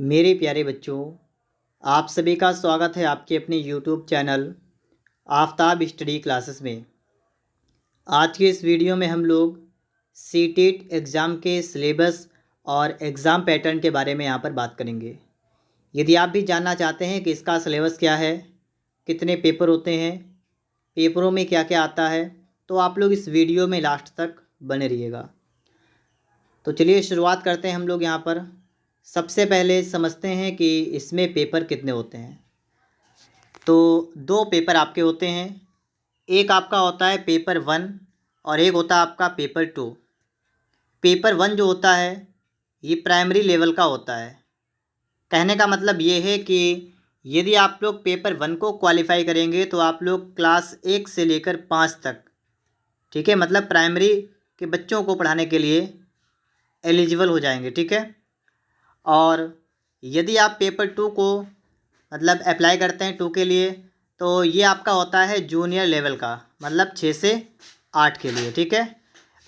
मेरे प्यारे बच्चों, आप सभी का स्वागत है आपके अपने YouTube channel Aftab study classes में। आज के इस वीडियो में हम लोग सीटेट एग्ज़ाम के सिलेबस और एग्ज़ाम पैटर्न के बारे में यहाँ पर बात करेंगे। यदि आप भी जानना चाहते हैं कि इसका सिलेबस क्या है, कितने पेपर होते हैं, पेपरों में क्या क्या आता है, तो आप लोग इस वीडियो में लास्ट तक बने रहिएगा। तो चलिए शुरुआत करते हैं हम लोग यहाँ पर। सबसे पहले समझते हैं कि इसमें पेपर कितने होते हैं। तो दो पेपर आपके होते हैं, एक आपका होता है पेपर 1 और एक होता है आपका पेपर 2। पेपर 1 जो होता है ये प्राइमरी लेवल का होता है। कहने का मतलब ये है कि यदि आप लोग पेपर 1 को क्वालिफाई करेंगे तो आप लोग क्लास 1 से लेकर 5 तक, ठीक है, मतलब प्राइमरी के बच्चों को पढ़ाने के लिए एलिजिबल हो जाएंगे, ठीक है। और यदि आप पेपर 2 को मतलब अप्लाई करते हैं 2 के लिए, तो ये आपका होता है जूनियर लेवल का, मतलब 6 से 8 के लिए, ठीक है।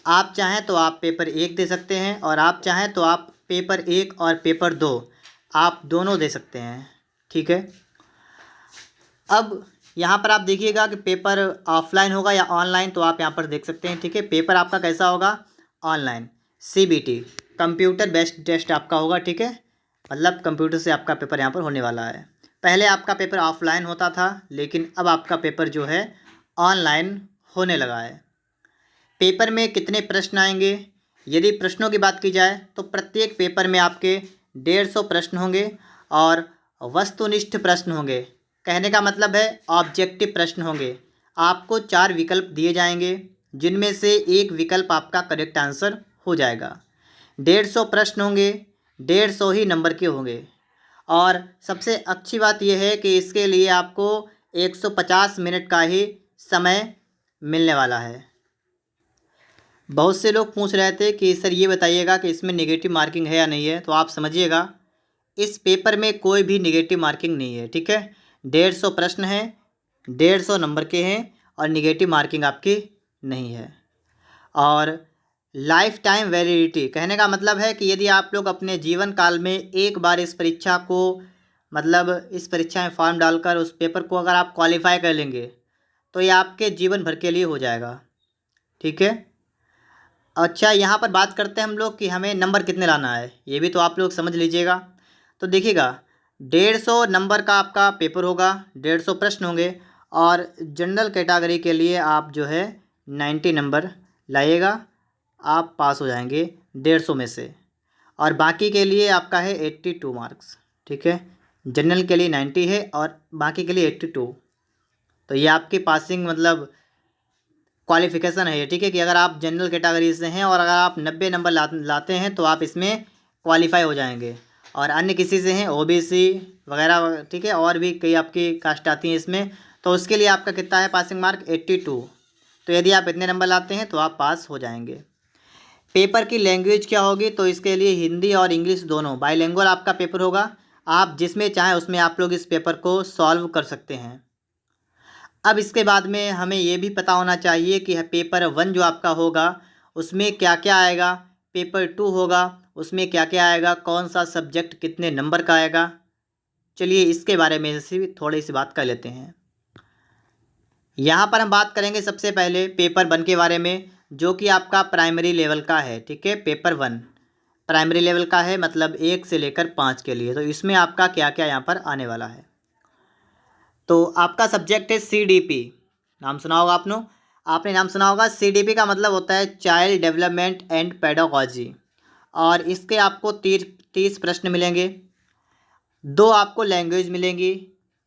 आप चाहें तो आप पेपर 1 दे सकते हैं और आप चाहें तो आप पेपर 1 और पेपर 2 आप दोनों दे सकते हैं, ठीक है। अब यहाँ पर आप देखिएगा कि पेपर ऑफलाइन होगा या ऑनलाइन, तो आप यहाँ पर देख सकते हैं, ठीक है। पेपर आपका कैसा होगा? Online, CBT computer based test आपका होगा, ठीक है। मतलब कंप्यूटर से आपका पेपर यहाँ पर होने वाला है। पहले आपका पेपर ऑफलाइन होता था, लेकिन अब आपका पेपर जो है ऑनलाइन होने लगा है। पेपर में कितने प्रश्न आएंगे? यदि प्रश्नों की बात की जाए तो प्रत्येक पेपर में आपके 150 प्रश्न होंगे और वस्तुनिष्ठ प्रश्न होंगे। कहने का मतलब है ऑब्जेक्टिव प्रश्न होंगे। आपको 4 विकल्प दिए जाएंगे, जिनमें से एक विकल्प आपका करेक्ट आंसर हो जाएगा। 150 प्रश्न होंगे, 150 ही नंबर के होंगे। और सबसे अच्छी बात यह है कि इसके लिए आपको 150 मिनट का ही समय मिलने वाला है। बहुत से लोग पूछ रहे थे कि सर ये बताइएगा कि इसमें नेगेटिव मार्किंग है या नहीं है, तो आप समझिएगा इस पेपर में कोई भी नेगेटिव मार्किंग नहीं है, ठीक है। 150 प्रश्न हैं, 150 नंबर के हैं और नेगेटिव मार्किंग आपकी नहीं है। और लाइफ टाइम वैलिडिटी, कहने का मतलब है कि यदि आप लोग अपने जीवन काल में एक बार इस परीक्षा को, मतलब इस परीक्षा में फॉर्म डालकर उस पेपर को अगर आप क्वालिफाई कर लेंगे तो ये आपके जीवन भर के लिए हो जाएगा, ठीक है। अच्छा, यहाँ पर बात करते हैं हम लोग कि हमें नंबर कितने लाना है, ये भी तो आप लोग समझ लीजिएगा। तो देखिएगा, 150 नंबर का आपका पेपर होगा, 150 प्रश्न होंगे और जनरल कैटेगरी के लिए आप जो है 90 नंबर लाइएगा, आप पास हो जाएंगे 150 में से। और बाकी के लिए आपका है 82 मार्क्स, ठीक है। जनरल के लिए 90 है और बाकी के लिए 82। तो ये आपकी पासिंग मतलब क्वालिफिकेशन है ये, ठीक है, कि अगर आप जनरल कैटेगरी से हैं और अगर आप 90 नंबर लाते हैं तो आप इसमें क्वालिफाई हो जाएंगे। और अन्य किसी से हैं OBC वगैरह, ठीक है, और भी कई आपकी कास्ट आती हैं इसमें, तो उसके लिए आपका कितना है पासिंग मार्क? 82। तो यदि आप इतने नंबर लाते हैं तो आप पास हो जाएंगे। पेपर की लैंग्वेज क्या होगी? तो इसके लिए हिंदी और इंग्लिश दोनों बाईलिंगुअल आपका पेपर होगा। आप जिसमें चाहें उसमें आप लोग इस पेपर को सॉल्व कर सकते हैं। अब इसके बाद में हमें ये भी पता होना चाहिए कि पेपर 1 जो आपका होगा उसमें क्या क्या आएगा, पेपर 2 होगा उसमें क्या क्या आएगा, कौन सा सब्जेक्ट कितने नंबर का आएगा। चलिए इसके बारे में से थोड़ी सी बात कर लेते हैं। यहाँ पर हम बात करेंगे सबसे पहले पेपर 1 के बारे में, जो कि आपका प्राइमरी लेवल का है, ठीक है। पेपर 1 प्राइमरी लेवल का है, मतलब 1 से लेकर 5 के लिए। तो इसमें आपका क्या क्या यहाँ पर आने वाला है? तो आपका सब्जेक्ट है CDP, नाम सुना होगा आपने नाम सुना होगा। CDP का मतलब होता है चाइल्ड डेवलपमेंट एंड पेडागोजी। और इसके आपको 30 प्रश्न मिलेंगे। 2 आपको लैंग्वेज मिलेंगी,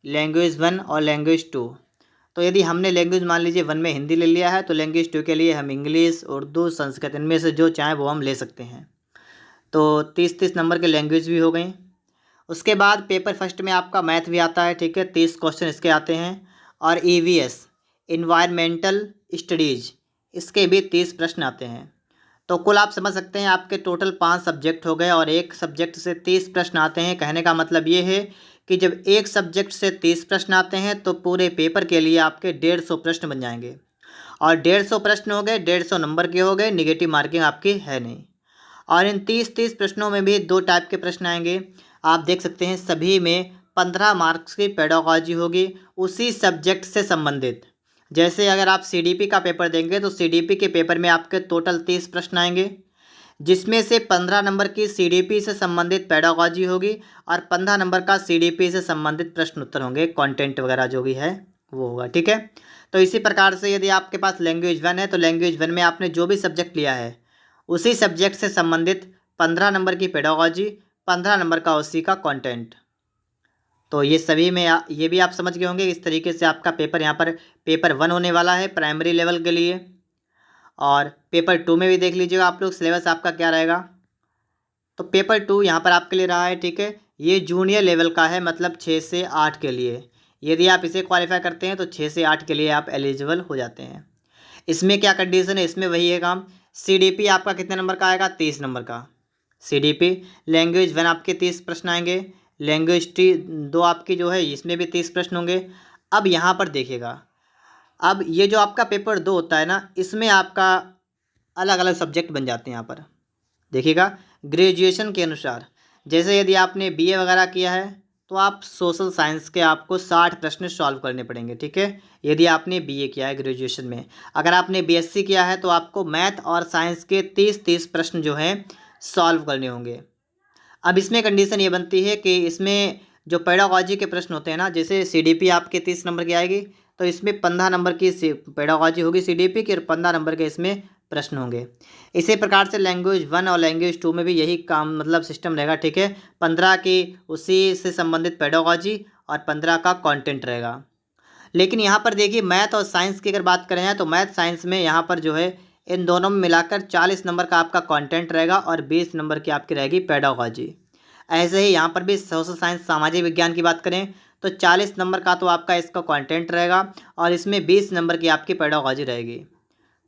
लैंग्वेज 1 और लैंग्वेज 2। तो यदि हमने लैंग्वेज मान लीजिए 1 में हिंदी ले लिया है, तो लैंग्वेज 2 के लिए हम इंग्लिश, उर्दू, संस्कृत, इनमें से जो चाहें वो हम ले सकते हैं। तो 30 नंबर के लैंग्वेज भी हो गई। उसके बाद पेपर फर्स्ट में आपका मैथ भी आता है, ठीक है, 30 क्वेश्चन इसके आते हैं। और EVS इन्वायरमेंटल स्टडीज़, इसके भी 30 प्रश्न आते हैं। तो कुल आप समझ सकते हैं आपके टोटल 5 सब्जेक्ट हो गए और एक सब्जेक्ट से 30 प्रश्न आते हैं। कहने का मतलब ये है कि जब एक सब्जेक्ट से 30 प्रश्न आते हैं तो पूरे पेपर के लिए आपके 150 प्रश्न बन जाएंगे। और 150 प्रश्न हो गए, 150 नंबर के हो गए, निगेटिव मार्किंग आपकी है नहीं। और इन 30 प्रश्नों में भी 2 टाइप के प्रश्न आएंगे। आप देख सकते हैं सभी में 15 मार्क्स की पेडागॉजी होगी उसी सब्जेक्ट से संबंधित। जैसे अगर आप सीडीपी का पेपर देंगे तो सीडीपी के पेपर में आपके टोटल 30 प्रश्न आएंगे, जिसमें से 15 नंबर की सीडीपी से संबंधित पेडागॉजी होगी और 15 नंबर का सीडीपी से संबंधित प्रश्न उत्तर होंगे, कंटेंट वगैरह जो भी है वो होगा। ठीक है, तो इसी प्रकार से यदि आपके पास लैंग्वेज 1 है तो लैंग्वेज 1 में आपने जो भी सब्जेक्ट लिया है उसी सब्जेक्ट से संबंधित 15 नंबर की पेडागॉजी, 15 नंबर का उसी का कंटेंट। तो ये सभी में ये भी आप समझ गए होंगे। इस तरीके से आपका पेपर यहाँ पर पेपर 1 होने वाला है प्राइमरी लेवल के लिए, और पेपर 2 में भी देख लीजिएगा आप लोग सिलेबस आपका क्या रहेगा। तो पेपर 2 यहाँ पर आपके लिए रहा है। ठीक है, ये जूनियर लेवल का है, मतलब 6 से 8 के लिए। यदि आप इसे क्वालिफाई करते हैं तो 6 से 8 के लिए आप एलिजिबल हो जाते हैं। इसमें क्या कंडीशन है, इसमें वही है काम। सीडीपी आपका कितने नंबर का आएगा, 30 नंबर का सीडीपी। लैंग्वेज 1 आपके 30 प्रश्न आएंगे, लैंग्वेज 2 आपकी जो है इसमें भी 30 प्रश्न होंगे। अब यहाँ पर देखिएगा, अब ये जो आपका पेपर 2 होता है ना, इसमें आपका अलग अलग सब्जेक्ट बन जाते हैं। यहाँ पर देखिएगा ग्रेजुएशन के अनुसार, जैसे यदि आपने बीए वगैरह किया है तो आप सोशल साइंस के आपको 60 प्रश्न सॉल्व करने पड़ेंगे। ठीक है, यदि आपने बीए किया है ग्रेजुएशन में। अगर आपने बीएससी किया है तो आपको मैथ और साइंस के 30 प्रश्न जो हैं सॉल्व करने होंगे। अब इसमें कंडीशन ये बनती है कि इसमें जो पेडागॉजी के प्रश्न होते हैं ना, जैसे सीडीपी आपके 30 नंबर की आएगी तो इसमें 15 नंबर की पेडागॉजी होगी सीडीपी की और 15 नंबर के इसमें प्रश्न होंगे। इसी प्रकार से लैंग्वेज 1 और लैंग्वेज 2 में भी यही काम मतलब सिस्टम रहेगा। ठीक है, 15 की उसी से संबंधित पेडागॉजी और 15 का कंटेंट रहेगा। लेकिन यहाँ पर देखिए मैथ और साइंस की अगर बात करें तो मैथ साइंस में यहाँ पर जो है इन दोनों में मिलाकर 40 नंबर का आपका कंटेंट रहेगा और 20 नंबर की आपकी रहेगी पेडागॉजी। ऐसे ही यहाँ पर भी सोशल साइंस सामाजिक विज्ञान की बात करें तो 40 नंबर का तो आपका इसका कंटेंट रहेगा और इसमें 20 नंबर की आपकी पेडागॉजी रहेगी।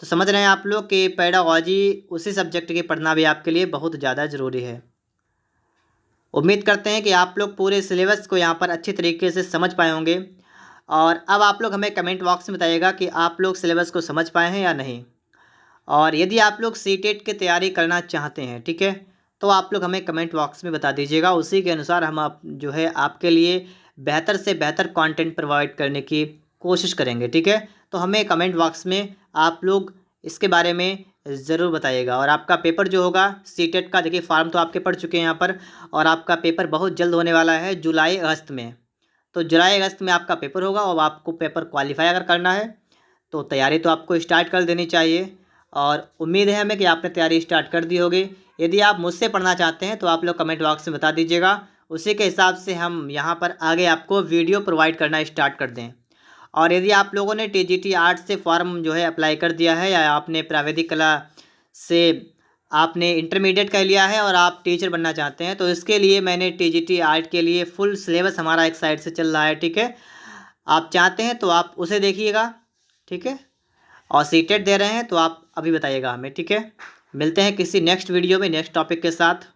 तो समझ रहे हैं आप लोग कि पेडागॉजी उसी सब्जेक्ट की पढ़ना भी आपके लिए बहुत ज़्यादा ज़रूरी है। उम्मीद करते हैं कि आप लोग पूरे सिलेबस को यहाँ पर अच्छी तरीके से समझ पाए होंगे। और अब आप लोग हमें कमेंट बॉक्स में बताइएगा कि आप लोग सिलेबस को समझ पाए हैं या नहीं। और यदि आप लोग सीटेट की तैयारी करना चाहते हैं, ठीक है, तो आप लोग हमें कमेंट बॉक्स में बता दीजिएगा। उसी के अनुसार हम आप जो है आपके लिए बेहतर से बेहतर कंटेंट प्रोवाइड करने की कोशिश करेंगे। ठीक है, तो हमें कमेंट बॉक्स में आप लोग इसके बारे में ज़रूर बताइएगा। और आपका पेपर जो होगा सीटेट का, देखिए फॉर्म तो आपके पड़ चुके हैं यहाँ पर, और आपका पेपर बहुत जल्द होने वाला है जुलाई अगस्त में। तो जुलाई अगस्त में आपका पेपर होगा और आपको पेपर क्वालिफाई अगर करना है तो तैयारी तो आपको स्टार्ट कर देनी चाहिए। और उम्मीद है हमें कि आपने तैयारी स्टार्ट कर दी होगी। यदि आप मुझसे पढ़ना चाहते हैं तो आप लोग कमेंट बॉक्स में बता दीजिएगा, उसी के हिसाब से हम यहाँ पर आगे आपको वीडियो प्रोवाइड करना स्टार्ट कर दें। और यदि आप लोगों ने टीजीटी आर्ट से फॉर्म जो है अप्लाई कर दिया है या आपने प्राविधिक कला से आपने इंटरमीडिएट कर लिया है और आप टीचर बनना चाहते हैं तो इसके लिए मैंने टीजीटी आर्ट के लिए फुल सिलेबस हमारा एक साइड से चल रहा है। ठीक है, आप चाहते हैं तो आप उसे देखिएगा। ठीक है, और सीटेट दे रहे हैं तो आप अभी बताइएगा हमें। ठीक है, मिलते हैं किसी नेक्स्ट वीडियो में नेक्स्ट टॉपिक के साथ।